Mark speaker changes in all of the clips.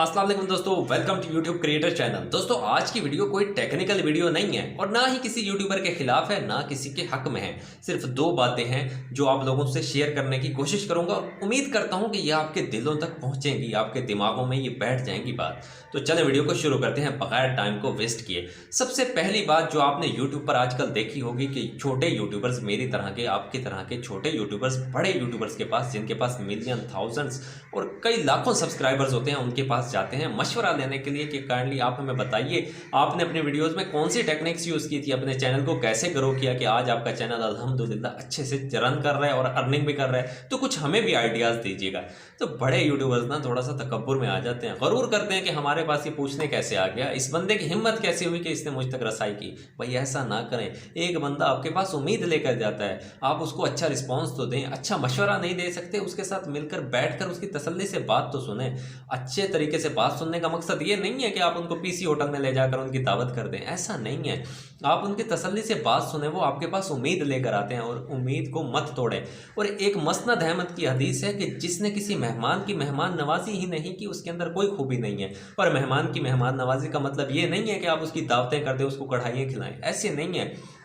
Speaker 1: अस्सलाम वालेकुम दोस्तों, welcome to YouTube creator channel. दोस्तों आज की वीडियो कोई टेक्निकल वीडियो नहीं है और ना ही किसी यूट्यूबर के खिलाफ है, ना किसी के हक में है। सिर्फ दो बातें हैं जो आप लोगों से शेयर करने की कोशिश करूंगा और उम्मीद करता हूं कि ये आपके दिलों तक पहुंचेंगी, आपके दिमागों में ये बैठ जाएंगी बात। तो चलें वीडियो को शुरू करते हैं बगैर टाइम को वेस्ट किए। सबसे पहली बात जो आपने यूट्यूब पर आजकल देखी होगी कि छोटे यूट्यूबर्स, मेरी तरह के, आपकी तरह के छोटे यूट्यूबर्स, बड़े यूट्यूबर्स के पास, जिनके पास मिलियन, थाउजेंड्स और कई लाखों सब्सक्राइबर्स होते हैं, उनके पास जाते हैं मशवरा लेने के लिए कि काइंडली आप हमें बताइए आपने अपने वीडियोस में कौन सी टेक्निक्स यूज़ की थी, अपने चैनल को कैसे ग्रो किया कि आज आपका चैनल अल्हम्दुलिल्लाह अच्छे से रन कर रहा है और अर्निंग भी कर रहा है, तो कुछ हमें भी आइडियाज़ दीजिएगा। तो बड़े यूट्यूबर्स ना थोड़ा सा तकब्बुर में आ जाते हैं, गरूर करते हैं कि हमारे पास ये पूछने कैसे आ गया, इस बंदे की हिम्मत कैसे हुई कि इसने मुझ तक रसाई की। भाई ऐसा ना करें। एक बंदा आपके पास उम्मीद लेकर जाता है, आप उसको अच्छा रिस्पॉन्स तो दें, अच्छा मशवरा नहीं दे सकते, उसके साथ मिलकर बैठकर उसकी तसल्ली से बात तो सुने। अच्छे तरीके से बात सुनने का मकसद ये नहीं है कि आप उनको पीसी होटल में ले जाकर उनकी दावत कर दें, ऐसा नहीं है। आप उनकी तसल्ली से बात सुने, वो आपके पास उम्मीद लेकर आते हैं और उम्मीद को मत तोड़ें। और एक मसनद अहमद की हदीस है कि जिसने किसी मेहमान की मेहमान नवाजी ही नहीं की, उसके अंदर कोई खूबी नहीं है। और मेहमान की मेहमान नवाजी का मतलब ये नहीं है कि आप उसकी दावतें कर दें, उसको कढ़ाइयाँ खिलाएं, ऐसे नहीं है।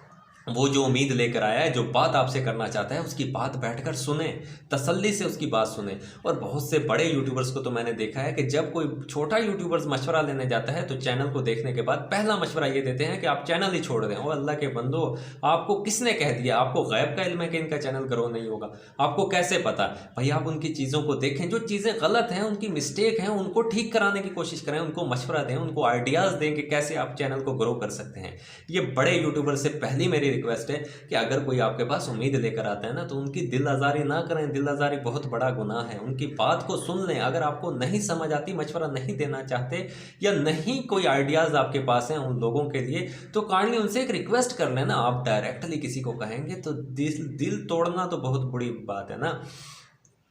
Speaker 1: वो जो उम्मीद लेकर आया है, जो बात आपसे करना चाहता है, उसकी बात बैठकर सुने, तसल्ली से उसकी बात सुने। और बहुत से बड़े यूट्यूबर्स को तो मैंने देखा है कि जब कोई छोटा यूट्यूबर्स मशवरा लेने जाता है तो चैनल को देखने के बाद पहला मशवरा ये देते हैं कि आप चैनल ही छोड़ दें। ओ अल्लाह के बंदो, आपको किसने कह दिया? आपको गैब का इल्म है कि इनका चैनल ग्रो नहीं होगा? आपको कैसे पता? भाई आप उनकी चीज़ों को देखें, जो चीज़ें गलत हैं, उनकी मिस्टेक हैं, उनको ठीक कराने की कोशिश करें, उनको मशवरा दें, उनको आइडियाज़ दें कि कैसे आप चैनल को ग्रो कर सकते हैं। ये बड़े यूट्यूबर से पहली मेरी रिक्वेस्ट है कि अगर कोई आपके पास उम्मीद लेकर आता है ना, तो उनकी दिल आज़ारी ना करें। दिल आज़ारी बहुत बड़ा गुनाह है। उनकी बात को सुन लें। अगर आपको नहीं समझ आती, मशवरा नहीं देना चाहते या नहीं कोई आइडियाज़ आपके पास हैं उन लोगों के लिए, तो काइंडली उनसे एक रिक्वेस्ट कर लेना। आप डायरेक्टली किसी को कहेंगे तो दिल तोड़ना तो बहुत बुरी बात है ना,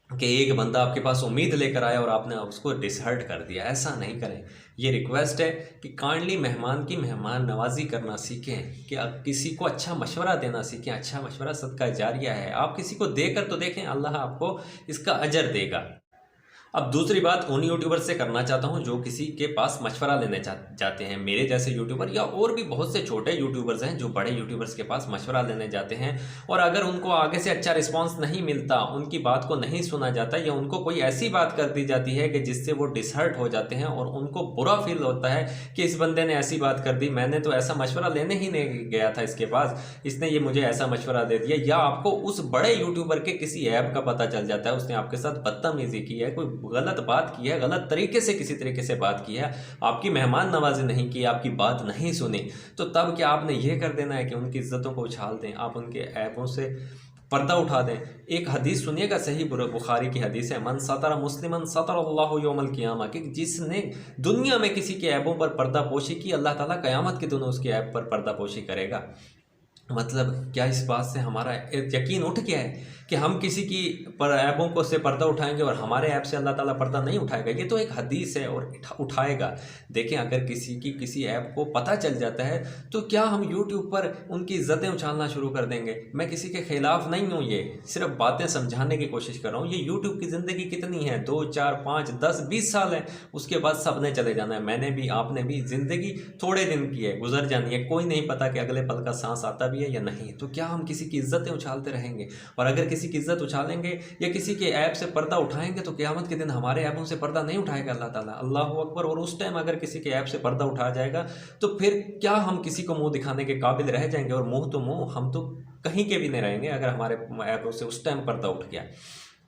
Speaker 1: कि एक बंदा आपके पास उम्मीद लेकर आया और आपने उसको डिसहर्ट कर दिया। ऐसा नहीं करें। ये रिक्वेस्ट है कि काइंडली मेहमान की मेहमान नवाजी करना सीखें, कि आप किसी को अच्छा मशवरा देना सीखें। अच्छा मशवरा सदका जारिया है। आप किसी को देकर तो देखें, अल्लाह आपको इसका अजर देगा। अब दूसरी बात उन यूट्यूबर से करना चाहता हूं जो किसी के पास मशवरा लेने जाते हैं, मेरे जैसे यूट्यूबर या और भी बहुत से छोटे यूट्यूबर्स हैं जो बड़े यूट्यूबर्स के पास मशवरा लेने जाते हैं। और अगर उनको आगे से अच्छा रिस्पांस नहीं मिलता, उनकी बात को नहीं सुना जाता या उनको कोई ऐसी बात कर दी जाती है कि जिससे वो डिसहर्ट हो जाते हैं और उनको बुरा फील होता है कि इस बंदे ने ऐसी बात कर दी, मैंने तो ऐसा मशवरा लेने ही नहीं गया था इसके पास, इसने ये मुझे ऐसा मशवरा दे दिया। या आपको उस बड़े यूट्यूबर के किसी ऐप का पता चल जाता है, उसने आपके साथ बदतमीजी की है, कोई गलत बात की है, गलत तरीके से किसी तरीके से बात की है, आपकी मेहमान नवाजी नहीं की, आपकी बात नहीं सुनी, तो तब क्या आपने ये कर देना है कि उनकी इज्जतों को उछाल दें, आप उनके ऐबों से पर्दा उठा दें? एक हदीस सुनिएगा, सही बुखारी की हदीस है, मन सतरा मुस्लिमन सतरल्लाहु यौमल क़ियामा, कि जिसने दुनिया में किसी के ऐबों पर पर्दा पोशी की, अल्लाह ताला क़यामत के दिन उसके ऐब पर पर्दा पोशी करेगा। मतलब क्या इस बात से हमारा यकीन उठ गया है कि हम किसी की पर ऐबों को से पर्दा उठाएंगे और हमारे ऐब से अल्लाह ताला पर्दा नहीं उठाएगा? ये तो एक हदीस है और उठाएगा। देखें, अगर किसी की किसी ऐब को पता चल जाता है तो क्या हम यूट्यूब पर उनकी इज्जतें उछालना शुरू कर देंगे? मैं किसी के खिलाफ नहीं हूँ, ये सिर्फ बातें समझाने की कोशिश कर रहा हूँ। ये यूट्यूब की ज़िंदगी कितनी है? 2, 4, 5, 10, 20 साल है, उसके बाद सब ने चले जाना है। मैंने भी, आपने भी। ज़िंदगी थोड़े दिन की है, गुजर जानी है, कोई नहीं पता कि अगले पल का सांस आता भी है या नहीं। तो क्या हम किसी की इज्जतें उछालते रहेंगे? और अगर किसी की इज्जत उछालेंगे या किसी के ऐब से पर्दा उठाएंगे तो क़यामत के दिन हमारे ऐबों से पर्दा नहीं उठाएगा अल्लाह ताला। अल्लाह अकबर। और उस टाइम अगर किसी के ऐब से पर्दा उठा जाएगा तो फिर क्या हम किसी को मुंह दिखाने के काबिल रह जाएंगे? और मुंह तो मुंह, हम तो कहीं के भी नहीं रहेंगे अगर हमारे ऐबों से उस टाइम पर्दा उठ गया।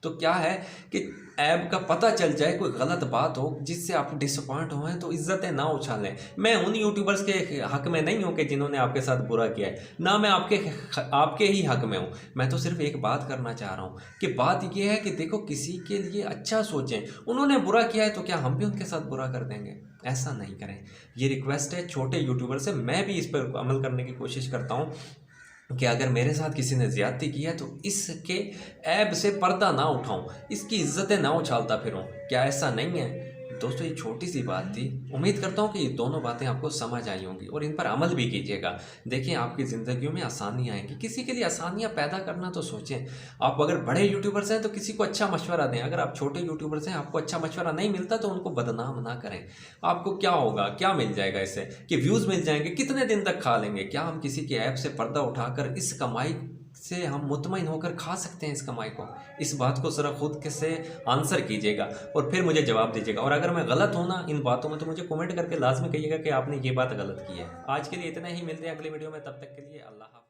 Speaker 1: तो क्या है कि ऐब का पता चल जाए, कोई गलत बात हो जिससे आप डिसअपॉइंट हो हैं, तो इज्जतें ना उछालें। मैं उन यूट्यूबर्स के हक में नहीं हूं कि जिन्होंने आपके साथ बुरा किया है, ना मैं आपके ही हक में हूं। मैं तो सिर्फ एक बात करना चाह रहा हूं कि बात यह है कि देखो, किसी के लिए अच्छा सोचें। उन्होंने बुरा किया है तो क्या हम भी उनके साथ बुरा कर देंगे? ऐसा नहीं करें। ये रिक्वेस्ट है छोटे यूट्यूबर से। मैं भी इस पर अमल करने की कोशिश करता हूँ कि अगर मेरे साथ किसी ने ज़्यादती की है तो इसके ऐब से पर्दा ना उठाऊं, इसकी इज्जतें ना उछालता फिरूं। क्या ऐसा नहीं है? दोस्तों ये छोटी सी बात थी। उम्मीद करता हूँ कि ये दोनों बातें आपको समझ आई होंगी और इन पर अमल भी कीजिएगा। देखिए आपकी ज़िंदगियों में आसानियाँ आएंगी। किसी के लिए आसानियाँ पैदा करना तो सोचें। आप अगर बड़े यूट्यूबर्स हैं तो किसी को अच्छा मशवरा दें। अगर आप छोटे यूट्यूबर्स हैं, आपको अच्छा मशवरा नहीं मिलता तो उनको बदनाम ना करें। आपको क्या होगा, क्या मिल जाएगा इससे कि व्यूज़ मिल जाएंगे, कितने दिन तक खा लेंगे? क्या हम किसी के ऐप से पर्दा उठाकर इस कमाई से हम मुतमईन होकर खा सकते हैं इस कमाई को? इस बात को ज़रा खुद के से आंसर कीजिएगा और फिर मुझे जवाब दीजिएगा। और अगर मैं गलत हूँ ना इन बातों में तो मुझे कमेंट करके लाजमी कहिएगा कि आपने ये बात गलत की है। आज के लिए इतना ही, मिलते हैं अगली वीडियो में, तब तक के लिए अल्लाह हाफ़िज़।